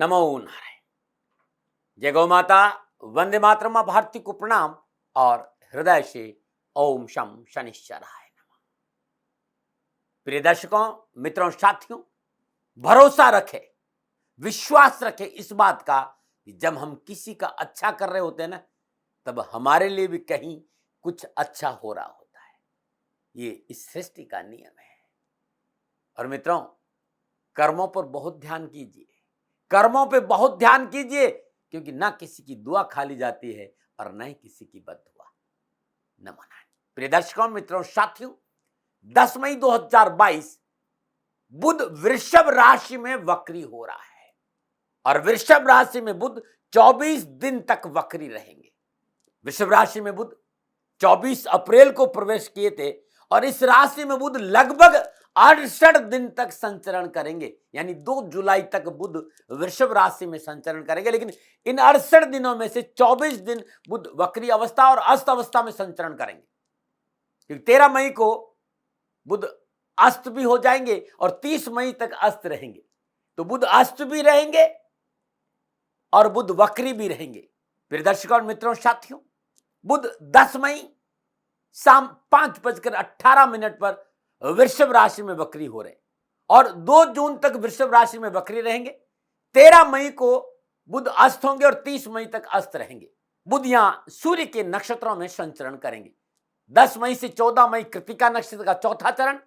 नमो नारायण। जय गौ माता, वंदे मातरम, मां भारती को प्रणाम और हृदय से ओम शम शनिश्चराय नमः। प्रिय दर्शकों, मित्रों, साथियों, भरोसा रखे, विश्वास रखे इस बात का कि जब हम किसी का अच्छा कर रहे होते हैं ना, तब हमारे लिए भी कहीं कुछ अच्छा हो रहा होता है। ये इस सृष्टि का नियम है। और मित्रों, कर्मों पर बहुत ध्यान कीजिए, कर्मों पे बहुत ध्यान कीजिए, क्योंकि ना किसी की दुआ खाली जाती है और न ही किसी की बद्दुआ। नमो नारायण। प्रिय दर्शकों, मित्रों, साथियों, 10 मई 2022 बुध वृषभ राशि में वक्री हो रहा है और वृषभ राशि में बुध 24 दिन तक वक्री रहेंगे। वृषभ राशि में बुध 24 अप्रैल को प्रवेश किए थे और इस राशि में बुध लगभग 68 दिन तक संचरण करेंगे, यानी 2 जुलाई तक बुध वृषभ राशि में संचरण करेंगे। लेकिन इन 68 दिनों में से 24 दिन बुध वक्री अवस्था और अस्त अवस्था में संचरण करेंगे, क्योंकि 13 मई को बुध अस्त भी हो जाएंगे और 30 मई तक अस्त रहेंगे। तो बुध अस्त भी रहेंगे और बुध वक्री भी रहेंगे। प्रिय दर्शकों और मित्रों, साथियों, बुध 10 मई शाम 5:18 पर वृषभ राशि में वक्री हो रहे और 2 जून तक वृषभ राशि में वक्री रहेंगे। 13 मई को बुध अस्त होंगे और 30 मई तक अस्त रहेंगे। बुध यहां सूर्य के नक्षत्रों में संचरण करेंगे। 10 मई से 14 मई कृत्तिका नक्षत्र का चौथा चरण,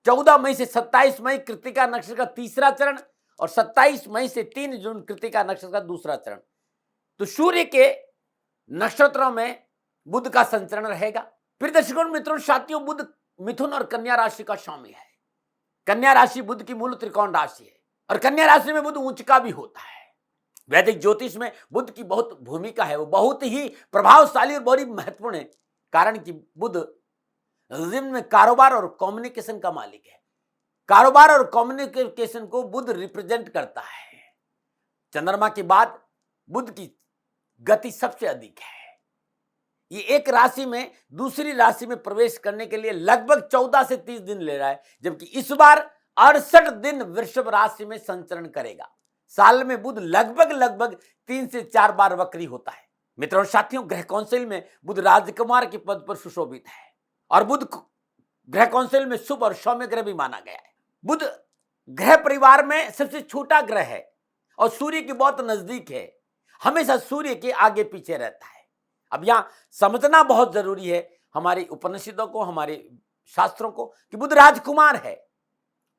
14 मई से 27 मई कृत्तिका नक्षत्र का तीसरा चरण और 27 मई से 3 जून कृत्तिका नक्षत्र का दूसरा चरण। तो सूर्य के नक्षत्रों में बुध का संचरण रहेगा। फिर दर्शकों, मित्रों, साथियों, बुध मिथुन और कन्या राशि का स्वामी है। कन्या राशि बुध की मूल त्रिकोण राशि है और कन्या राशि में बुध उच्च का भी होता है। वैदिक ज्योतिष में बुध की बहुत भूमिका है, वो बहुत ही प्रभावशाली और बड़ी महत्वपूर्ण है, कारण कि बुध जिन में कारोबार और कम्युनिकेशन का मालिक है। कारोबार और कम्युनिकेशन को बुध रिप्रेजेंट करता है। चंद्रमा के बाद बुध की गति सबसे अधिक है। ये एक राशि में दूसरी राशि में प्रवेश करने के लिए लगभग 14 से 30 दिन ले रहा है, जबकि इस बार 68 दिन वृषभ राशि में संचरण करेगा। साल में बुध लगभग 3 से 4 बार वक्री होता है। मित्रों, साथियों, ग्रह काउंसिल में बुध राजकुमार के पद पर सुशोभित है और बुध ग्रह काउंसिल में शुभ और सौम्य ग्रह भी माना गया है। बुध ग्रह परिवार में सबसे छोटा ग्रह है और सूर्य के बहुत नजदीक है, हमेशा सूर्य के आगे पीछे रहता है। अब यहां समझना बहुत जरूरी है हमारे उपनिषदों को, हमारे शास्त्रों को, कि बुध राजकुमार है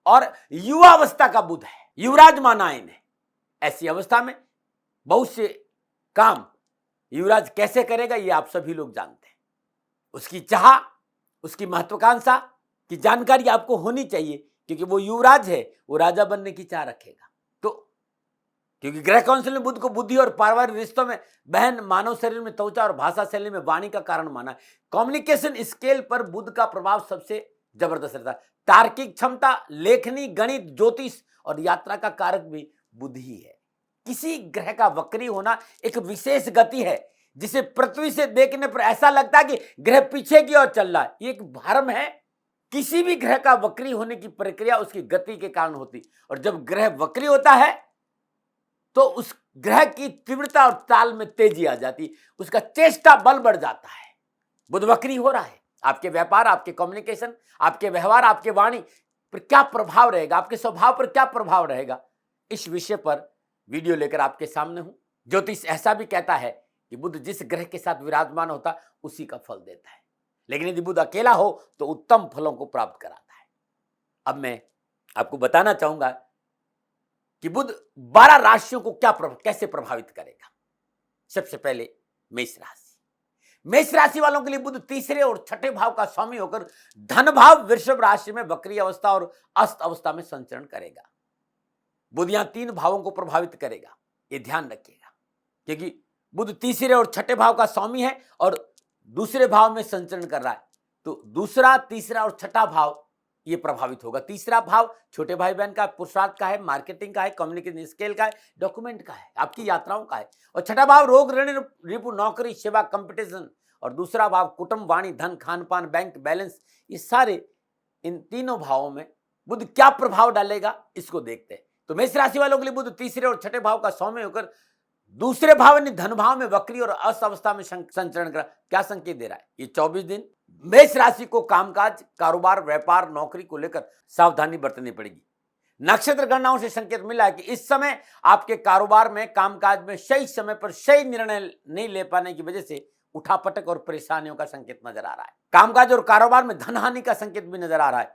और युवा अवस्था का बुध है, युवराज मानायन है। ऐसी अवस्था में बहुत से काम युवराज कैसे करेगा ये आप सभी लोग जानते हैं। उसकी चाह, उसकी महत्वाकांक्षा की जानकारी आपको होनी चाहिए, क्योंकि वो युवराज है, वो राजा बनने की चाह रखेगा। तो क्योंकि ग्रह काउंसिल में बुध को बुद्धि और पारिवारिक रिश्तों में बहन, मानव शरीर में त्वचा और भाषा शैली में वाणी का कारण माना है। कम्युनिकेशन स्केल पर बुध का प्रभाव सबसे जबरदस्त रहता है। तार्किक क्षमता, लेखनी, गणित, ज्योतिष और यात्रा का कारक भी बुध ही है। किसी ग्रह का वक्री होना एक विशेष गति है, जिसे पृथ्वी से देखने पर ऐसा लगता है कि ग्रह पीछे की ओर चल रहा है। ये एक भ्रम है। किसी भी ग्रह का वक्री होने की प्रक्रिया उसकी गति के कारण होती, और जब ग्रह वक्री होता है तो उस ग्रह की तीव्रता और ताल में तेजी आ जाती, उसका चेष्टा बल बढ़ जाता है। बुध वक्री हो रहा है, आपके व्यापार, आपके कम्युनिकेशन, आपके व्यवहार, आपके वाणी पर क्या प्रभाव रहेगा, आपके स्वभाव पर क्या प्रभाव रहेगा, इस विषय पर वीडियो लेकर आपके सामने हूं। ज्योतिष ऐसा भी कहता है कि बुध जिस ग्रह के साथ विराजमान होता उसी का फल देता है, लेकिन यदि बुध अकेला हो तो उत्तम फलों को प्राप्त कराता है। अब मैं आपको बताना चाहूंगा कि बुध 12 राशियों को कैसे प्रभावित करेगा। सबसे पहले मेष राशि। मेष राशि वालों के लिए बुध तीसरे और छठे भाव का स्वामी होकर धन भाव वृषभ राशि में वक्री अवस्था और अस्त अवस्था में संचरण करेगा। बुध यहां 3 भावों को प्रभावित करेगा, ये ध्यान रखिएगा, क्योंकि बुध तीसरे और छठे भाव का स्वामी है और दूसरे भाव में संचरण कर रहा है। तो दूसरा, तीसरा और छठा भाव ये प्रभावित होगा। तीसरा भाव छोटे भाई बहन का, पुरुषार्थ का है, मार्केटिंग का है, कम्युनिकेशन स्किल का है, डॉक्यूमेंट का है, आपकी यात्राओं का है। और छठा भाव रोग, ऋण, रिपु, नौकरी, सेवा, कंपटीशन। और दूसरा भाव कुटुंब, वाणी, धन, खान पान, बैंक बैलेंस। ये सारे इन तीनों भावों में बुध क्या प्रभाव डालेगा इसको देखते हैं। तो मेष राशि वालों के लिए बुध तीसरे और छठे भाव का सौम्य होकर दूसरे भाव यानी धन भाव में वक्री और अस्त अवस्था में संचरण कर क्या संकेत दे रहा है? ये 24 दिन मेष राशि को कामकाज, कारोबार, व्यापार, नौकरी को लेकर सावधानी बरतनी पड़ेगी। नक्षत्र गणनाओं से संकेत मिला है कि इस समय आपके कारोबार में, कामकाज में सही समय पर सही निर्णय नहीं ले पाने की वजह से उठापटक और परेशानियों का संकेत नजर आ रहा है। कामकाज और कारोबार में धन हानि का संकेत भी नजर आ रहा है।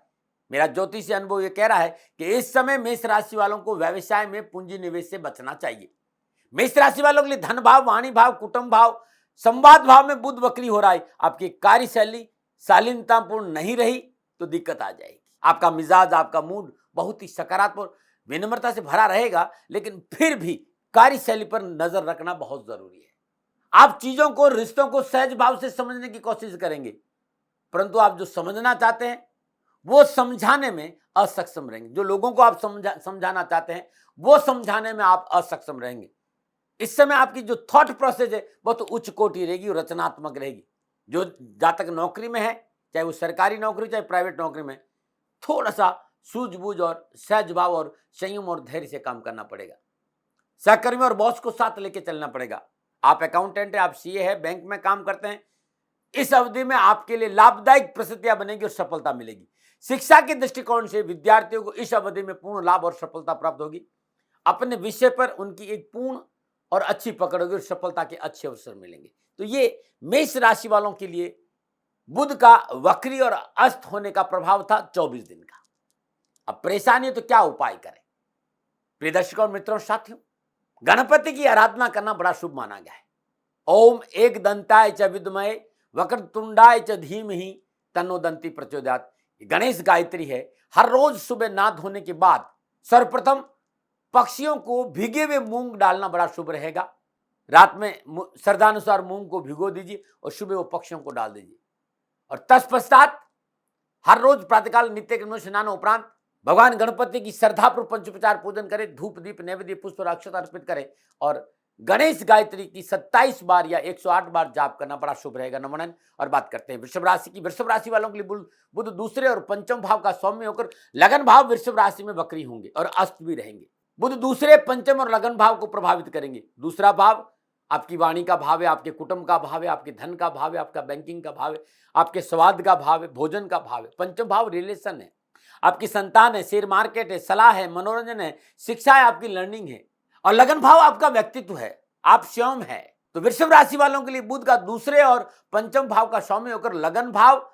मेरा ज्योतिषी अनुभव यह कह रहा है कि इस समय मेष राशि वालों को व्यवसाय में पूंजी निवेश से बचना चाहिए। मेष राशि वालों के लिए धन भाव, वाणी भाव, कुटुंब भाव, संवाद भाव में बुध वक्री हो रहा है। आपकी कार्यशैली शालीनतापूर्ण नहीं रही तो दिक्कत आ जाएगी। आपका मिजाज, आपका मूड बहुत ही सकारात्मक, विनम्रता से भरा रहेगा, लेकिन फिर भी कार्यशैली पर नजर रखना बहुत जरूरी है। आप चीजों को, रिश्तों को सहज भाव से समझने की कोशिश करेंगे, परंतु आप जो समझना चाहते हैं वो समझाने में असक्षम रहेंगे। जो लोगों को आप समझाना चाहते हैं वो समझाने में आप असक्षम रहेंगे। इस समय आपकी जो थॉट प्रोसेस है वो तो उच्च कोटि रहेगी और रचनात्मक रहेगी। जो जहां तक नौकरी में है, चाहे वो सरकारी नौकरी चाहे प्राइवेट नौकरी में, थोड़ा सा सूझबूझ और सहज भाव और संयम और धैर्य से काम करना पड़ेगा। सहकर्मी और बॉस को साथ लेके चलना पड़ेगा। आप अकाउंटेंट है, आप सीए है, बैंक में काम करते हैं, इस अवधि में आपके लिए लाभदायक परिस्थितियां बनेगी और सफलता मिलेगी। शिक्षा के दृष्टिकोण से विद्यार्थियों को इस अवधि में पूर्ण लाभ और सफलता प्राप्त होगी। अपने विषय पर उनकी एक पूर्ण और अच्छी पकड़ होगी और सफलता के अच्छे अवसर मिलेंगे। तो ये मेष राशि वालों के लिए बुध का वक्री और अस्त होने का प्रभाव था 24 दिन का। अब परेशानी है तो क्या उपाय करें? प्रिय दर्शकों, मित्रों, साथियों, गणपति की आराधना करना बड़ा शुभ माना गया है। ओम एक दंताय च विद्महे वक्रतुंडाय च धीमहि तन्नो दंती प्रचोदयात्, गणेश गायत्री है। हर रोज सुबह नहा धोने के बाद सर्वप्रथम पक्षियों को भीगे हुए मूंग डालना बड़ा शुभ रहेगा। रात में श्रद्धानुसार मूंग को भिगो दीजिए और सुबह वो पक्षियों को डाल दीजिए। और तत्पश्चात हर रोज प्रातःकाल नित्य कर्मों स्नान उपरांत भगवान गणपति की श्रद्धापूर्वक पंचोपचार पूजन करें, धूप दीप नैवेद्य पुष्प और अक्षत अर्पित करें और गणेश गायत्री की 27 बार या 108 बार जाप करना बड़ा शुभ रहेगा। नमन। और बात करते हैं वृषभ राशि की। वृषभ राशि वालों के लिए बुध दूसरे और पंचम भाव का सौम्य होकर लगन भाव वृषभ राशि में वक्री होंगे और अस्त भी रहेंगे। बुध दूसरे, पंचम और लगन भाव को प्रभावित करेंगे। दूसरा भाव आपकी वाणी का भाव है, आपके कुटुंब का भाव है, आपके धन का भाव है, आपका बैंकिंग का भाव है, आपके स्वाद का भाव है, भोजन का भाव है। पंचम भाव रिलेशन है, आपकी संतान है, शेयर मार्केट है, सलाह है, मनोरंजन है, शिक्षा है, आपकी लर्निंग है। और लगन भाव आपका व्यक्तित्व है, आप स्वयं है। तो वृषभ राशि वालों के लिए बुध का दूसरे और पंचम भाव का सौम्य होकर लगन भाव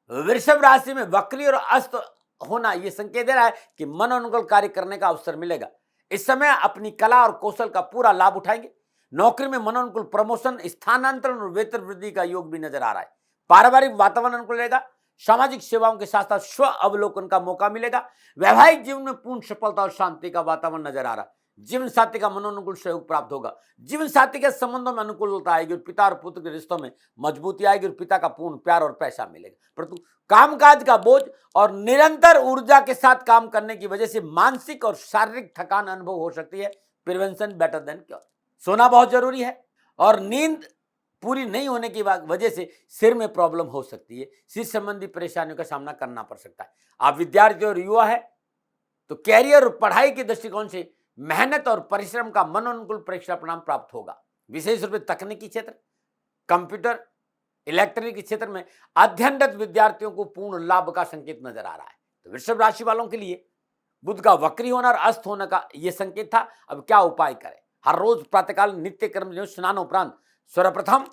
वृषभ राशि में वक्री और अस्त होना यह संकेत दे रहा है कि मन अनुकूल कार्य करने का अवसर मिलेगा। इस समय अपनी कला और कौशल का पूरा लाभ उठाएंगे। नौकरी में मन अनुकूल प्रमोशन, स्थानांतरण और वेतन वृद्धि का योग भी नजर आ रहा है। पारिवारिक वातावरण अनुकूल रहेगा। सामाजिक सेवाओं के साथ साथ स्व अवलोकन का मौका मिलेगा। वैवाहिक जीवन में पूर्ण सफलता और शांति का वातावरण नजर आ रहा है। जीवन साथी का मनोनुकूल सहयोग प्राप्त होगा। जीवन साथी के संबंधों में अनुकूलता आएगी और पिता और पुत्र के रिश्तों में मजबूती आएगी और पिता का पूर्ण प्यार और पैसा मिलेगा। परंतु कामकाज का बोझ और निरंतर ऊर्जा के साथ काम करने की वजह से मानसिक और शारीरिक थकान अनुभव हो सकती है। Prevention better than cure. सोना बहुत जरूरी है और नींद पूरी नहीं होने की वजह से सिर में प्रॉब्लम हो सकती है। सिर संबंधी परेशानियों का सामना करना पड़ सकता है। आप विद्यार्थी और युवा है तो कैरियर और पढ़ाई के दृष्टिकोण से मेहनत और परिश्रम का मनोनुकूल परीक्षा परिणाम प्राप्त होगा। विशेष रूप से तकनीकी क्षेत्र, कंप्यूटर, इलेक्ट्रॉनिक के क्षेत्र में अध्ययनरत विद्यार्थियों को पूर्ण लाभ का संकेत नजर आ रहा है। तो वृषभ राशि वालों के लिए बुध का वक्री होना और अस्त होने का यह संकेत था। अब क्या उपाय करें? हर रोज प्रातःकाल नित्य कर्म स्नान उपरांत सर्वप्रथम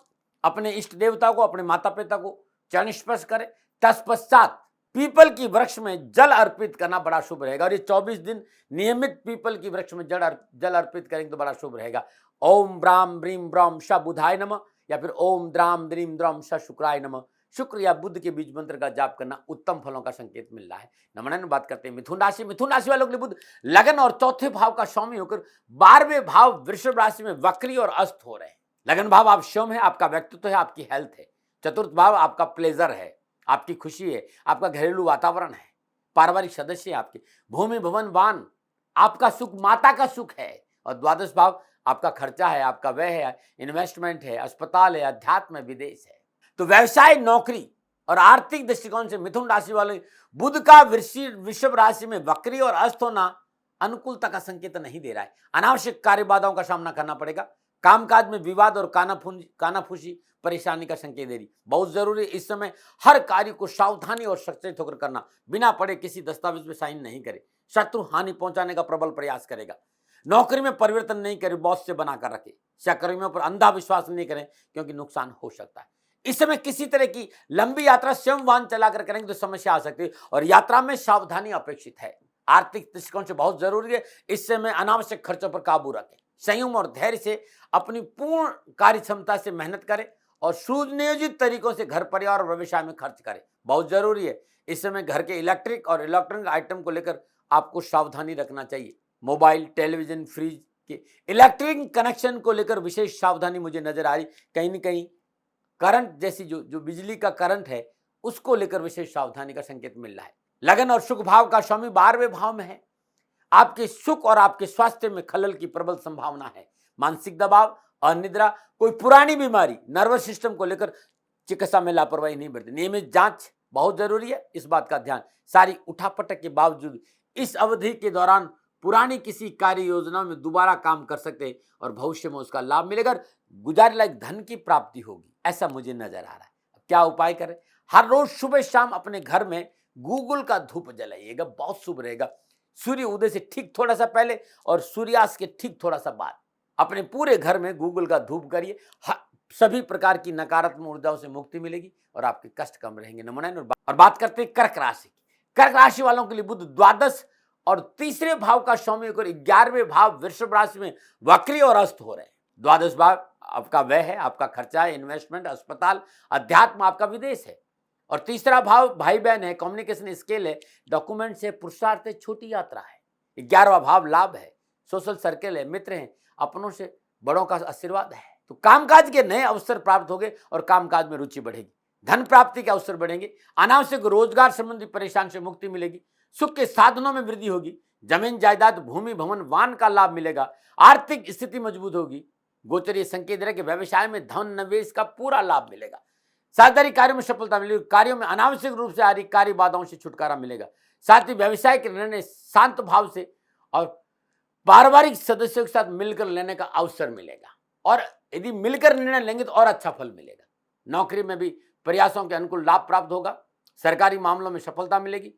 अपने इष्ट देवता को, अपने माता पिता को चरण स्पर्श करें। तत्पश्चात पीपल की वृक्ष में जल अर्पित करना बड़ा शुभ रहेगा और ये 24 दिन नियमित पीपल की वृक्ष में जल अर्पित करेंगे तो बड़ा शुभ रहेगा। ओम ब्राम ब्रीम ब्रह्म श बुधाय नमः या फिर ओम द्राम द्रीम द्रम श शुक्राय नमः। शुक्र या बुध के बीज मंत्र का जाप करना उत्तम फलों का संकेत मिल रहा है। नमन। बात करते हैं मिथुन राशि। मिथुन राशि वालों के लिए बुध लगन और चौथे भाव का स्वामी होकर 12वें भाव वृषभ राशि में वक्री और अस्त हो रहे हैं। लगन भाव आप स्वयं है, आपका व्यक्तित्व है, आपकी हेल्थ है। चतुर्थ भाव आपका प्लेजर है, आपकी खुशी है, आपका घरेलू वातावरण है, पारिवारिक सदस्य आपके, भूमि भवन वाहन, आपका सुख, माता का सुख है। और द्वादश भाव आपका खर्चा है, आपका व्यय है, इन्वेस्टमेंट है, अस्पताल है, अध्यात्म है, विदेश है। तो व्यवसाय, नौकरी और आर्थिक दृष्टिकोण से मिथुन राशि वाले बुध का वृषभ राशि में वक्री और अस्त होना अनुकूलता का संकेत नहीं दे रहा है। अनावश्यक कार्य बाधाओं का सामना करना पड़ेगा। कामकाज में विवाद और कानाफूसी परेशानी का संकेत दे रही। बहुत जरूरी इस समय हर कार्य को सावधानी और सचेत होकर करना। बिना पढ़े किसी दस्तावेज में साइन नहीं करे। शत्रु हानि पहुंचाने का प्रबल प्रयास करेगा। नौकरी में परिवर्तन नहीं करे, बॉस से बनाकर रखे। सहकर्मियों पर अंधा विश्वास नहीं करें क्योंकि नुकसान हो सकता है। इस समय किसी तरह की लंबी यात्रा स्वयं वाहन चलाकर करेंगे तो समस्या आ सकती है और यात्रा में सावधानी अपेक्षित है। आर्थिक दृष्टिकोण से बहुत जरूरी है इस समय अनावश्यक खर्चों पर काबू रखें। संयम और धैर्य से अपनी पूर्ण कार्य क्षमता से मेहनत करें और सुनियोजित तरीकों से घर, परिवार और व्यवसाय में खर्च करें। बहुत जरूरी है इस समय घर के इलेक्ट्रिक और इलेक्ट्रॉनिक आइटम को लेकर आपको सावधानी रखना चाहिए। मोबाइल, टेलीविजन, फ्रिज के इलेक्ट्रिक कनेक्शन को लेकर विशेष सावधानी मुझे नजर आ रही। कहीं न कहीं करंट जैसी जो बिजली का करंट है उसको लेकर विशेष सावधानी का संकेत मिल रहा है। लगन और सुख भाव का स्वामी 12वें भाव में है। आपके सुख और आपके स्वास्थ्य में खलल की प्रबल संभावना है। मानसिक दबाव, अनिद्रा, कोई पुरानी बीमारी, नर्वस सिस्टम को लेकर चिकित्सा में लापरवाही नहीं बरतें। नियमित जांच बहुत जरूरी है, इस बात का ध्यान। सारी उठापटक के बावजूद इस अवधि के दौरान पुरानी किसी कार्य योजना में दोबारा काम कर सकते हैं और भविष्य में उसका लाभ मिलेगा। गुजारे लायक धन की प्राप्ति होगी, ऐसा मुझे नजर आ रहा है। क्या उपाय करें? हर रोज सुबह शाम अपने घर में गूगल का धूप जलाइएगा, बहुत शुभ रहेगा। सूर्य उदय से ठीक थोड़ा सा पहले और सूर्यास्त के ठीक थोड़ा सा बाद अपने पूरे घर में गूगल का धूप करिए। सभी प्रकार की नकारात्मक ऊर्जाओं से मुक्ति मिलेगी और आपके कष्ट कम रहेंगे। नमन। और बात करते हैं कर्क राशि की। कर्क राशि वालों के लिए बुध द्वादश और तीसरे भाव का स्वामी होकर 11वें भाव वृषभ राशि में वक्री और अस्त हो रहे हैं। द्वादश भाव आपका व्यय है, आपका खर्चा है, इन्वेस्टमेंट, अस्पताल, अध्यात्म, आपका विदेश है। और तीसरा भाव भाई बहन है, कम्युनिकेशन स्किल है, डॉक्यूमेंट्स है, पुरुषार्थ है, छोटी यात्रा है। 11वां भाव लाभ है, सोशल सर्कल है, मित्र हैं, अपनों से बड़ों का आशीर्वाद है। तो कामकाज के नए अवसर प्राप्त होंगे और कामकाज में रुचि बढ़ेगी। धन प्राप्ति के अवसर बढ़ेंगे। अनावश्यक रोजगार संबंधी परेशान से मुक्ति मिलेगी। सुख के साधनों में वृद्धि होगी। जमीन, जायदाद, भूमि, भवन, वाहन का लाभ मिलेगा। आर्थिक स्थिति मजबूत होगी। गोचरीय संकेत है कि व्यवसाय में धन निवेश का पूरा लाभ मिलेगा। साझेदारी कार्यों में सफलता मिलेगी। कार्यों में अनावश्यक रूप से आ रही कार्य बाधाओं से छुटकारा मिलेगा। साथ ही व्यवसाय के निर्णय शांत भाव से और पारिवारिक सदस्यों के साथ मिलकर लेने का अवसर मिलेगा और यदि मिलकर निर्णय लेंगे तो और अच्छा फल मिलेगा। नौकरी में भी प्रयासों के अनुकूल लाभ प्राप्त होगा। सरकारी मामलों में सफलता मिलेगी।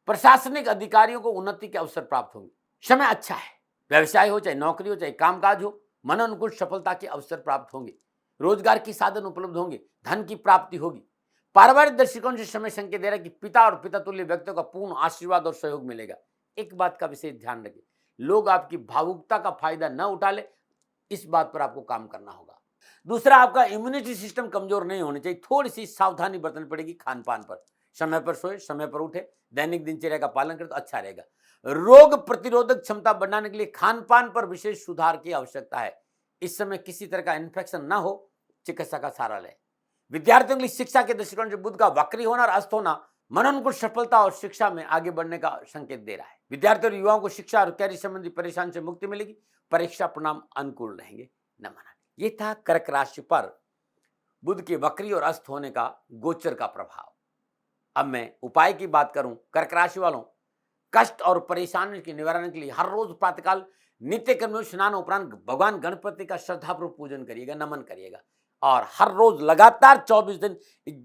प्रशासनिक अधिकारियों को उन्नति के अवसर प्राप्त होंगे। समय अच्छा है। व्यवसाय हो, चाहे नौकरी हो, चाहे कामकाज हो, मन अनुकूल सफलता के अवसर प्राप्त होंगे। रोजगार की साधन उपलब्ध होंगे। धन की प्राप्ति होगी। पारिवारिक दृष्टिकोण से समय संकेत दे रहा है कि पिता और पिता तुल्य व्यक्तियों का पूर्ण आशीर्वाद और सहयोग मिलेगा। एक बात का विशेष ध्यान रखें, लोग आपकी भावुकता का फायदा न उठा ले, इस बात पर आपको काम करना होगा। दूसरा, आपका इम्यूनिटी सिस्टम कमजोर नहीं होनी चाहिए। थोड़ी सी सावधानी बरतनी पड़ेगी खान पान पर। समय पर सोए, समय पर उठे, दैनिक दिनचर्या का पालन करें तो अच्छा रहेगा। रोग प्रतिरोधक क्षमता बढ़ाने के लिए खान पान पर विशेष सुधार की आवश्यकता है। इस समय किसी तरह का इन्फेक्शन न हो, चिकित्सा का सहारा लें। विद्यार्थियों के लिए शिक्षा के दृष्टिकोण से बुध का वक्री होना और अस्त होना मनोनुकूल सफलता और शिक्षा में आगे बढ़ने का संकेत दे रहा है। विद्यार्थियों और युवाओं को शिक्षा और कैरियर संबंधी परेशानी से मुक्ति मिलेगी। परीक्षा परिणाम अनुकूल रहेंगे। नमन। ये था कर्क राशि पर बुध के वक्री और अस्त होने का गोचर का प्रभाव। अब मैं उपाय की बात करूं, कर्क राशि वालों, कष्ट और परेशानी के निवारण के लिए हर रोज प्रातःकाल नित्य कर्म स्नान उपरांत भगवान गणपति का श्रद्धापूर्वक पूजन करिएगा, नमन करिएगा और हर रोज लगातार 24 दिन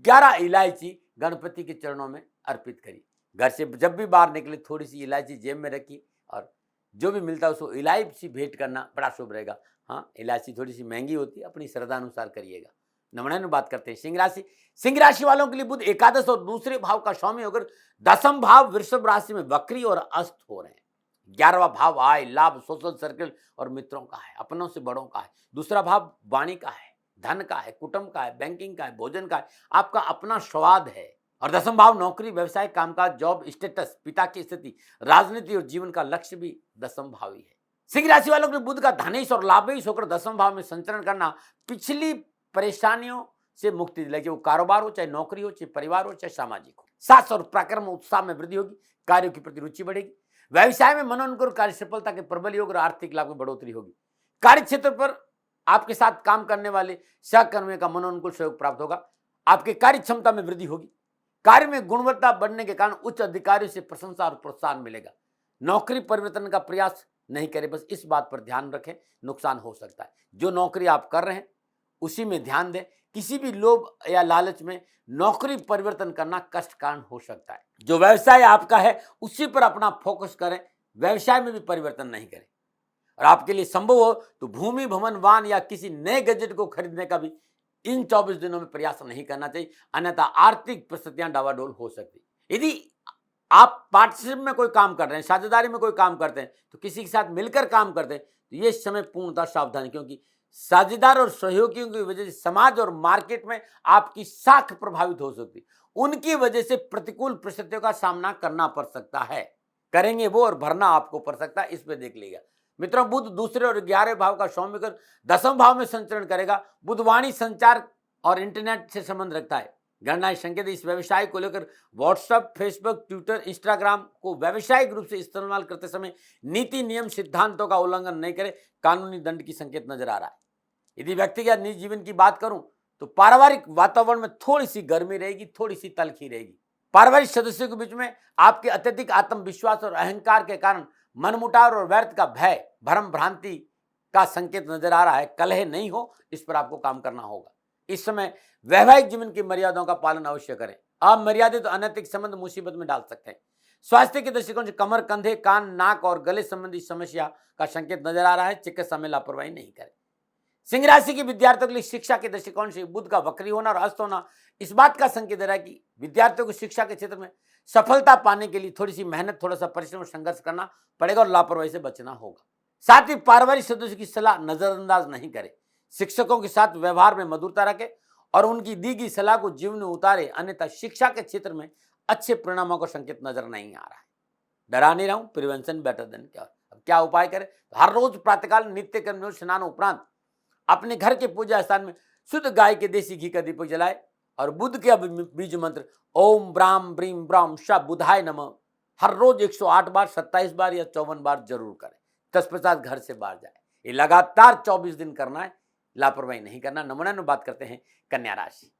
11 इलायची गणपति के चरणों में अर्पित करिए। घर से जब भी बाहर निकले थोड़ी सी इलायची जेब में रखिए और जो भी मिलता है उसको इलायची भेंट करना बड़ा शुभ रहेगा। हाँ, इलायची थोड़ी सी महंगी होती है, अपनी श्रद्धा अनुसार करिएगा। नमन। बात करते हैं सिंह राशि। सिंह राशि वालों के लिए बुध एकादश और दूसरे भाव का स्वामी होकर 10वां भाव वृषभ राशि में वक्री और अस्त हो रहे हैं। 11वां भाव आय, लाभ, सोशल सर्कल और मित्रों का है, अपनों से बड़ों का है। दूसरा भाव वाणी का है, धन का है, कुटुंब का है, बैंकिंग का है, भोजन का है, आपका अपना स्वाद है। और 10वां भाव नौकरी, व्यवसाय, कामकाज, जॉब, स्टेटस, पिता की स्थिति, राजनीति और जीवन का लक्ष्य भी 10वां भाव ही है। सिंह राशि वालों के बुध का धनेश और लाभेश होकर 10वां भाव में संचरण करना पिछली परेशानियों से मुक्ति दिलाएगी। वो कारोबार हो, चाहे नौकरी हो, चाहे परिवार हो, चाहे सामाजिक हो। साहस और पराक्रम उत्साह में वृद्धि होगी। कार्यों की प्रति रुचि बढ़ेगी। व्यवसाय में मनोनुकूल कार्य सफलता के प्रबल योग और आर्थिक लाभ में बढ़ोतरी होगी। कार्य क्षेत्र पर आपके साथ काम करने वाले सहकर्मियों का मनोनुकूल सहयोग प्राप्त होगा। आपके कार्य क्षमता में वृद्धि होगी। कार्य में गुणवत्ता बढ़ने के कारण उच्च अधिकारियों से प्रशंसा और प्रोत्साहन मिलेगा। नौकरी परिवर्तन का प्रयास नहीं करें, बस इस बात पर ध्यान रखें, नुकसान हो सकता है। जो नौकरी आप कर रहे हैं उसी में ध्यान दें। किसी भी लोभ या लालच में नौकरी परिवर्तन करना कष्ट कारण हो सकता है। जो व्यवसाय आपका है उसी पर अपना फोकस करें, व्यवसाय में भी परिवर्तन नहीं करें। और आपके लिए संभव हो तो भूमि, भवन, वाहन या किसी नए गैजेट को खरीदने का भी इन 24 दिनों में प्रयास नहीं करना चाहिए, अन्यथा आर्थिक परिस्थितियां डावाडोल हो सकती। यदि आप पार्टनरशिप में कोई काम कर रहे हैं, साझेदारी में कोई काम करते हैं, तो किसी के साथ मिलकर काम करते हैं, तो ये समय पूर्णतः सावधान, क्योंकि साझेदार और सहयोगियों की वजह से समाज और मार्केट में आपकी साख प्रभावित हो सकती, उनकी वजह से प्रतिकूल परिस्थितियों का सामना करना पड़ सकता है। करेंगे वो और भरना आपको पड़ सकता है, इस पे देख लीजिएगा। मित्रों, बुध दूसरे और 11वें भाव का स्वामी कर 10वें भाव में संचरण करेगा। बुध वाणी, संचार और इंटरनेट से संबंध रखता है। गणना संकेत इस व्यवसाय को लेकर व्हाट्सएप, फेसबुक, ट्विटर, इंस्टाग्राम को व्यावसायिक रूप से इस्तेमाल करते समय नीति, नियम, सिद्धांतों का उल्लंघन नहीं करें, कानूनी दंड की संकेत नजर आ रहा है। यदि व्यक्तिगत निजी जीवन की बात करूं तो पारिवारिक वातावरण में थोड़ी सी गर्मी रहेगी, थोड़ी सी तलखी रहेगी। पारिवारिक सदस्यों के बीच में आपके अत्यधिक आत्मविश्वास और अहंकार के कारण मनमुटाव और व्यर्थ का भय, भ्रम भ्रांति का संकेत नजर आ रहा है। कलह नहीं हो, इस पर आपको काम करना होगा। इस समय वैवाहिक जीवन की मर्यादाओं का पालन अवश्य करें। अमर्यादित तो अनैतिक संबंध मुसीबत में डाल सकते हैं। स्वास्थ्य के दृष्टिकोण से कमर, कंधे, कान, नाक और गले संबंधी समस्या का संकेत नजर आ रहा है। चिकित्सा में लापरवाही नहीं करें। सिंह राशि के विद्यार्थियों के लिए शिक्षा के दृष्टिकोण से बुध का वक्री होना और अस्त होना इस बात का संकेत दे रहा है कि विद्यार्थियों को शिक्षा के क्षेत्र में सफलता पाने के लिए थोड़ी सी मेहनत, थोड़ा सा परिश्रम और संघर्ष करना पड़ेगा और लापरवाही से बचना होगा। साथ ही पारिवारिक सदस्यों की सलाह नजरअंदाज नहीं करें। शिक्षकों के साथ व्यवहार में मधुरता रखें और उनकी दी गई सलाह को जीवन में उतारे, अन्यथा शिक्षा के क्षेत्र में अच्छे परिणामों का संकेत नजर नहीं आ रहा है। डरा नहीं रहा हूं, प्रिवेंशन बेटर देन क्योर। अब क्या उपाय करें? हर रोज प्रातःकाल नित्य कर्म स्नान उपरांत अपने घर के पूजा स्थान में शुद्ध गाय के देसी घी का दीपक जलाए और बुध के बीज मंत्र ओम ब्राम ब्रीम ब्राम श बुधाय नमः हर रोज 108 बार, 27 बार या 54 बार जरूर करें। तत्पश्चात घर से बाहर जाए। ये लगातार 24 दिन करना है, लापरवाही नहीं करना। नमूना में बात करते हैं कन्या राशि।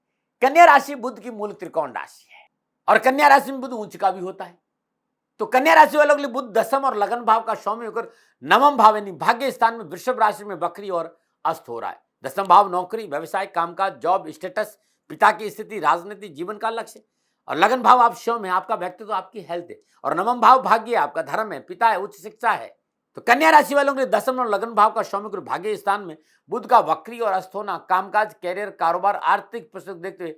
कन्या राशि बुध की मूल त्रिकोण राशि है और कन्या राशि में बुध उच्च का भी होता है। तो कन्या राशि वालों के लिए बुध दशम और लगन भाव का स्वामी होकर नवम भाव यानी भाग्य स्थान में वृषभ राशि में वक्री और अस्त हो रहा है। दशम भाव नौकरी, व्यवसाय, कामकाज, जॉब स्टेटस, पिता की स्थिति, राजनीति, जीवन का लक्ष्य। और लगन भाव आप स्वयं है, आपका व्यक्तित्व, आपकी हेल्थ है। और नवम भाव भाग्य, आपका धर्म है, पिता है, उच्च शिक्षा है। तो कन्या राशि वालों के लिए दशम और लगन भाव का स्वामी गुरु भाग्य स्थान में बुध का वक्री और अस्त होना कामकाज, कैरियर, कारोबार, आर्थिक परिस्थिति देखते हुए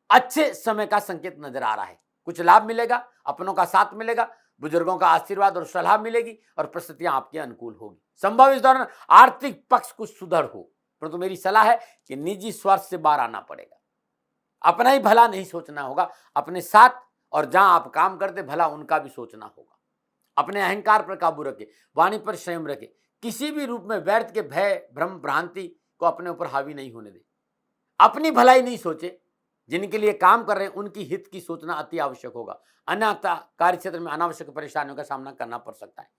अच्छे समय का संकेत नजर आ रहा है। कुछ लाभ मिलेगा, अपनों का साथ मिलेगा, बुजुर्गों का आशीर्वाद और सलाह मिलेगी और परिस्थितियां आपके अनुकूल होगी। संभव इस दौरान आर्थिक पक्ष कुछ सुधर हो, परंतु मेरी सलाह है कि निजी स्वार्थ से बाहर आना पड़ेगा। अपना ही भला नहीं सोचना होगा, अपने साथ और जहां आप काम करते भला उनका भी सोचना होगा। अपने अहंकार पर काबू रखें, वाणी पर संयम रखें। किसी भी रूप में व्यर्थ के भय, भ्रम, भ्रांति को अपने ऊपर हावी नहीं होने दें। अपनी भलाई नहीं सोचे, जिनके लिए काम कर रहे हैं उनकी हित की सोचना अति आवश्यक होगा, अन्यथा कार्य क्षेत्र में अनावश्यक परेशानियों का सामना करना पड़ सकता है।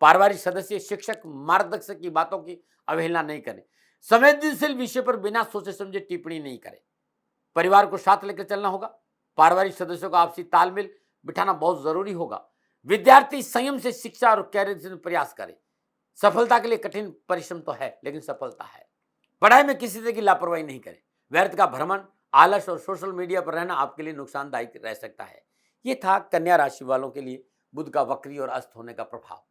पारिवारिक सदस्य, शिक्षक, मार्गदर्शक की बातों की अवहेलना नहीं करें। संवेदनशील विषय पर बिना सोचे समझे टिप्पणी नहीं करें। परिवार को साथ लेकर चलना होगा। पारिवारिक सदस्यों का आपसी तालमेल बिठाना बहुत जरूरी होगा। विद्यार्थी संयम से शिक्षा और कैरियर से प्रयास करें। सफलता के लिए कठिन परिश्रम तो है, लेकिन सफलता है। पढ़ाई में किसी तरह की लापरवाही नहीं करें। व्यर्थ का भ्रमण, आलस और सोशल मीडिया पर रहना आपके लिए नुकसानदायक रह सकता है। ये था कन्या राशि वालों के लिए बुध का वक्री और अस्त होने का प्रभाव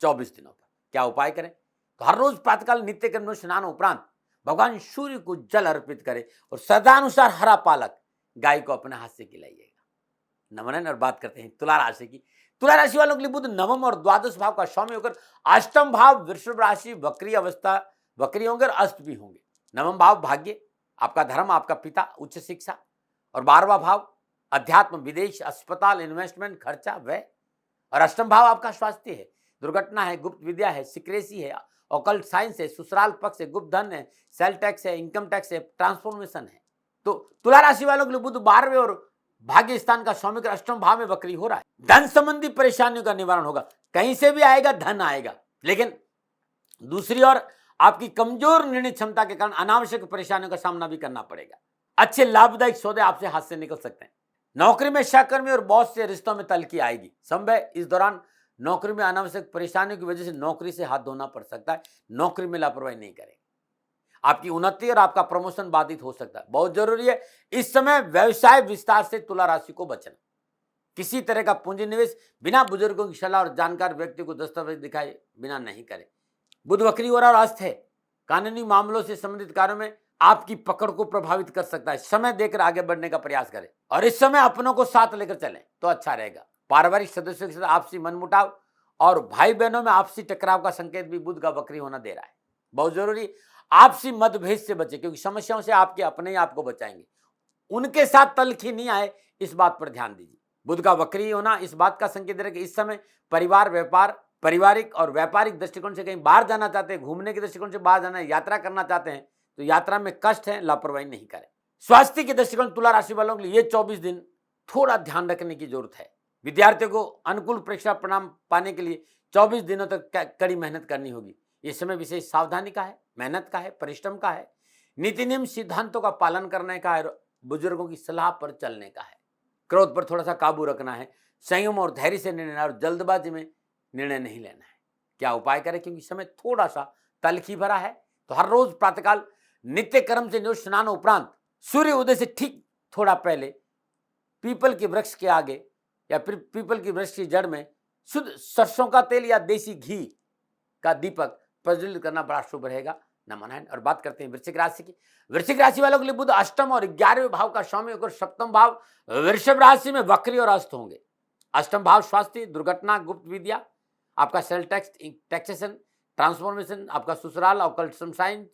24 दिनों पर। क्या उपाय करें? तो हर रोज प्रातःकाल नित्य कर्म स्नान उपरांत भगवान सूर्य को जल अर्पित करें और सदानुसार हरा पालक गाय को अपने हाथ से खिलाइएगा। नमन। और बात करते हैं तुला राशि की। तुला राशि वालों के लिए बुध नवम और द्वादश भाव का स्वामी होकर अष्टम भाव वृषभ राशि वक्री अवस्था, वक्री होंगे और अस्त भी होंगे। नवम भाव भाग्य, आपका धर्म, आपका पिता, उच्च शिक्षा। और 12वां भाव अध्यात्म, विदेश, अस्पताल, इन्वेस्टमेंट, खर्चा, व्यय। और अष्टम भाव आपका स्वास्थ्य है, दुर्घटना है, गुप्त विद्या है, सिक्रेसी है, ऑकल्ट साइंस है, ससुराल पक्ष है, गुप्त धन है, सेल टैक्स है, इनकम टैक्स है, ट्रांसफॉर्मेशन है। तो तुला राशि वालों के लिए बुध 12वें और भाग्य स्थान का स्वामी अष्टम भाव में वक्री हो रहा है। धन संबंधी परेशानियों का निवारण होगा। कहीं से भी आएगा, धन आएगा, लेकिन दूसरी ओर आपकी कमजोर निर्णय क्षमता के कारण अनावश्यक परेशानियों का सामना भी करना पड़ेगा। अच्छे लाभदायक सौदे आपसे हाथ से निकल सकते हैं। नौकरी में सहकर्मी और बॉस से रिश्तों में तलखी आएगी। संभव इस दौरान नौकरी में अनावश्यक परेशानियों की वजह से नौकरी से हाथ धोना पड़ सकता है। नौकरी में लापरवाही नहीं करें, आपकी उन्नति और आपका प्रमोशन बाधित हो सकता है। बहुत जरूरी है इस समय व्यवसाय विस्तार से तुला राशि को बचना। किसी तरह का पूंजी निवेश बिना बुजुर्गों की सलाह और जानकार व्यक्ति को दस्तावेज दिखाए बिना नहीं करें। बुध वक्री हो रहा और अस्त है, कानूनी मामलों से संबंधित कार्यों में आपकी पकड़ को प्रभावित कर सकता है। समय देकर आगे बढ़ने का प्रयास करें और इस समय अपनों को साथ लेकर चलें तो अच्छा रहेगा। पारिवारिक सदस्यों के साथ आपसी मनमुटाव और भाई बहनों में आपसी टकराव का संकेत भी बुध का वक्री होना दे रहा है। बहुत जरूरी आपसी मतभेद से बचे, क्योंकि समस्याओं से आपके अपने ही आपको बचाएंगे। उनके साथ तलखी नहीं आए, इस बात पर ध्यान दीजिए। बुध का वक्री होना इस बात का संकेत दे रहा है कि इस समय परिवार, व्यापार, पारिवारिक और व्यापारिक दृष्टिकोण से कहीं बाहर जाना चाहते हैं, घूमने के दृष्टिकोण से बाहर जाना है, यात्रा करना चाहते हैं तो यात्रा में कष्ट है, लापरवाही नहीं करें। स्वास्थ्य के दृष्टिकोण तुला राशि वालों के लिए ये 24 दिन थोड़ा ध्यान रखने की जरूरत है। विद्यार्थियों को अनुकूल परीक्षा परिणाम पाने के लिए 24 दिनों तक कड़ी मेहनत करनी होगी। इस समय विशेष सावधानी का है, मेहनत का है, परिश्रम का है, नीति नियम सिद्धांतों का पालन करने का है, बुजुर्गों की सलाह पर चलने का है। क्रोध पर थोड़ा सा काबू रखना है, संयम और धैर्य से निर्णय और जल्दबाजी में निर्णय नहीं लेना है। क्या उपाय करें, क्योंकि समय थोड़ा सा तलखी भरा है। तो हर रोज प्रातःकाल नित्य कर्म से निवृत्त स्नान उपरांत सूर्य उदय से ठीक थोड़ा पहले पीपल के वृक्ष के आगे या फिर पीपल की वृक्ष की जड़ में शुद्ध सरसों का तेल या देसी घी का दीपक प्रज्वलित करना बड़ा शुभ रहेगा। नमन है। और बात करते हैं वृश्चिक राशि की। वृश्चिक राशि वालों के लिए बुध अष्टम और 11वें भाव का स्वामी होकर सप्तम भाव वृषभ राशि में वक्री और अस्त होंगे। अष्टम भाव स्वास्थ्य, दुर्घटना, गुप्त विद्या, आपका सेल टैक्स, टैक्सेशन, ट्रांसफॉर्मेशन, आपका ससुराल, ऑकल्ट साइंस